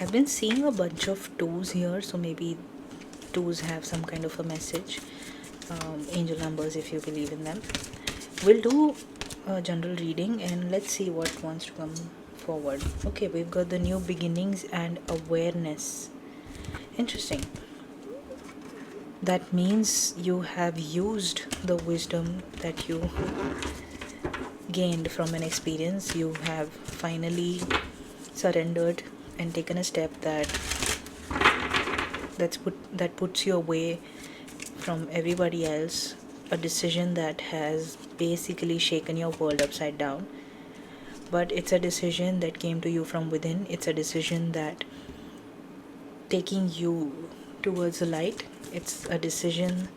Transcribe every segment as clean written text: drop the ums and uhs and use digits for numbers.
I've been seeing a bunch of twos here, so maybe twos have some kind of a message. Angel numbers, if you believe in them. We'll do a general reading and let's see what wants to come forward. Okay, we've got the new beginnings and awareness. Interesting. That means you have used the wisdom that you gained from an experience. You have finally surrendered and taken a step that puts you away from everybody else, a decision that has basically shaken your world upside down. But it's a decision that came to you from within. It's a decision that taking you towards the light. It's a decision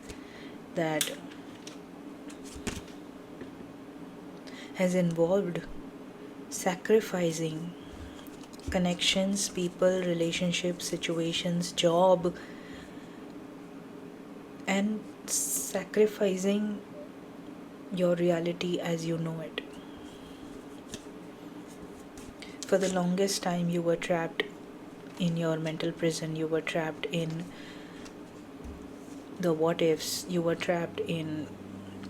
that has involved sacrificing connections, people, relationships, situations, job, and sacrificing your reality as you know it. For the longest time, you were trapped in your mental prison. You were trapped in the what ifs. You were trapped in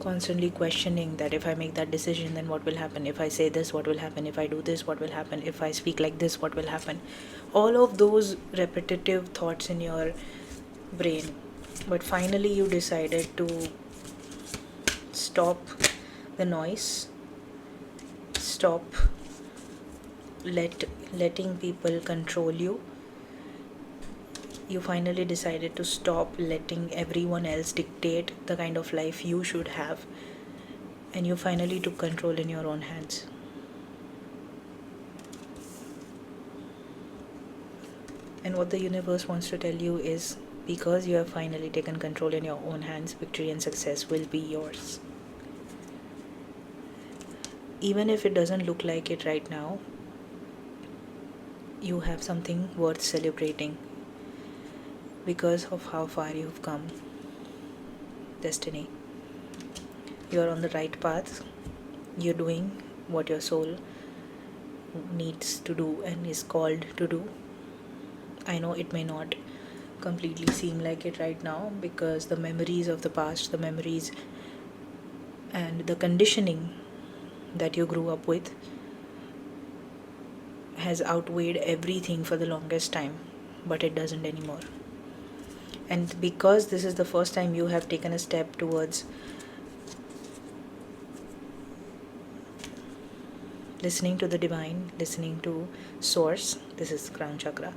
constantly questioning that if I make that decision, then what will happen? If I say this, what will happen? If I do this, what will happen? If I speak like this, what will happen? All of those repetitive thoughts in your brain. But finally, you decided to stop the noise, stop letting people control you. You finally decided to stop letting everyone else dictate the kind of life you should have, and you finally took control in your own hands. And what the universe wants to tell you is, because you have finally taken control in your own hands, victory and success will be yours. Even if it doesn't look like it right now, you have something worth celebrating because of how far you've come. Destiny. You're on the right path. You're doing what your soul needs to do and is called to do. I know it may not completely seem like it right now because the memories of the past, the memories and the conditioning that you grew up with has outweighed everything for the longest time, but it doesn't anymore. And because this is the first time you have taken a step towards listening to the divine, listening to source, this is crown chakra,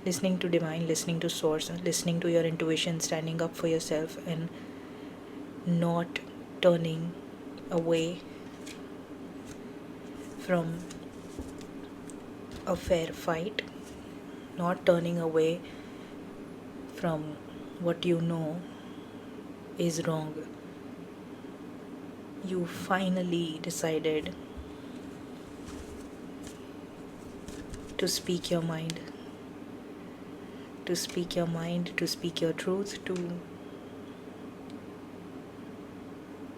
listening to divine, listening to source, listening to your intuition, standing up for yourself and not turning away from a fair fight, not turning away from what you know is wrong. You finally decided to speak your mind, to speak your mind, to speak your truth, to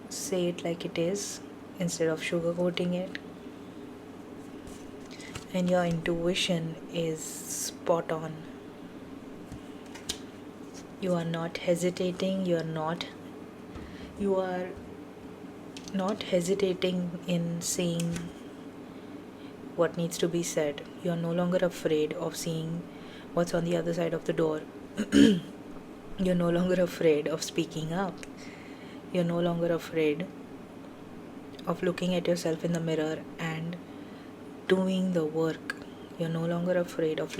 say it like it is instead of sugarcoating it. And your intuition is spot on. You are not hesitating, you are not hesitating in saying what needs to be said. You are no longer afraid of seeing what's on the other side of the door. You're no longer afraid of speaking up. You're no longer afraid of looking at yourself in the mirror and doing the work. You're no longer afraid of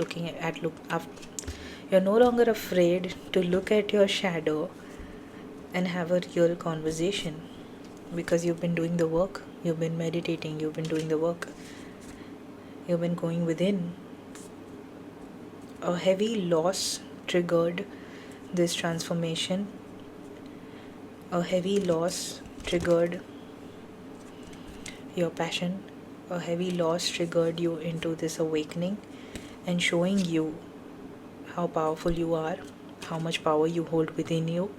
you're no longer afraid to look at your shadow and have a real conversation because you've been doing the work. You've been meditating, you've been doing the work. You've been going within. A heavy loss triggered this transformation. A heavy loss triggered your passion. A heavy loss triggered you into this awakening and showing you how powerful you are, how much power you hold within you.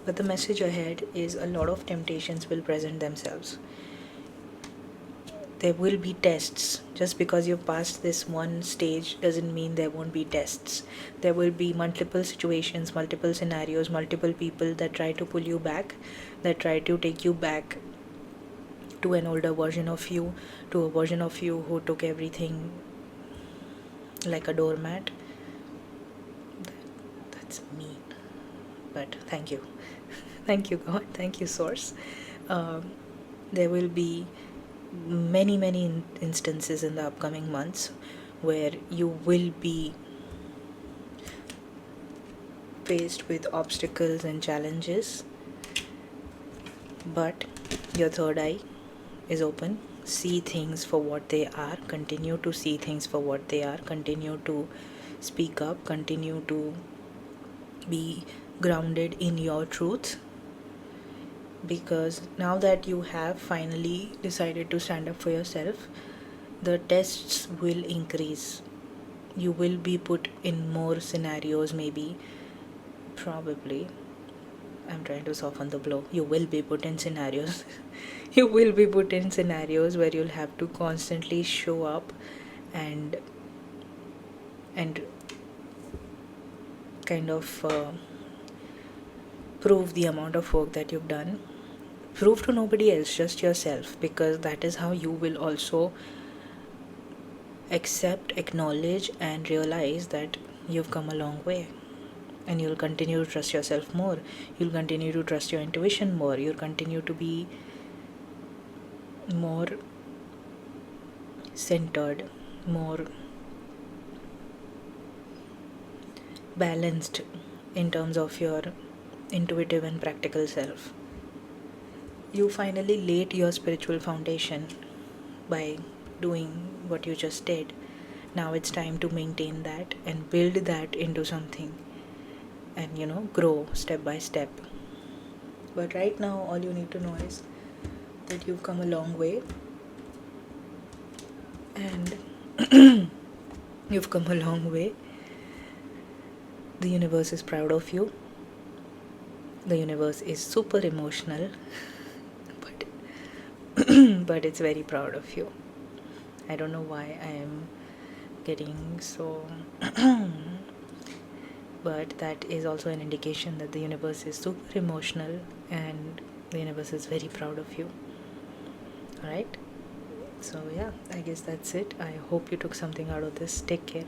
But the message ahead is a lot of temptations will present themselves. there will be tests. Just because you've passed this one stage doesn't mean there won't be tests. There will be multiple situations, multiple scenarios, multiple people that try to pull you back, that try to take you back to an older version of you, to a version of you who took everything like a doormat. That's mean, but thank you. Thank you, God. Thank you, Source. There will be many instances in the upcoming months where you will be faced with obstacles and challenges, but your third eye is open. See things for what they are. Continue to see things for what they are. Continue to speak up. Continue to be grounded in your truth, because now that you have finally decided to stand up for yourself, the tests will increase. You will be put in more scenarios, maybe, probably. I'm trying to soften the blow. You will be put in scenarios. You will be put in scenarios where you'll have to constantly show up and kind of prove the amount of work that you've done. Prove to nobody else, just yourself, because that is how you will also accept, acknowledge, and realize that you've come a long way. And you'll continue to trust yourself more. You'll continue to trust your intuition more. You'll continue to be more centered, more balanced in terms of your intuitive and practical self. You finally laid your spiritual foundation by doing what you just did. Now it's time to maintain that and build that into something, and grow step by step. But right now, all you need to know is that you've come a long way, and you've come a long way. The universe is proud of you. The universe is super emotional, but it's very proud of you. I don't know why I am getting so but that is also an indication that the universe is super emotional and the universe is very proud of you. Alright, so yeah, I guess that's it. I hope you took something out of this. Take care.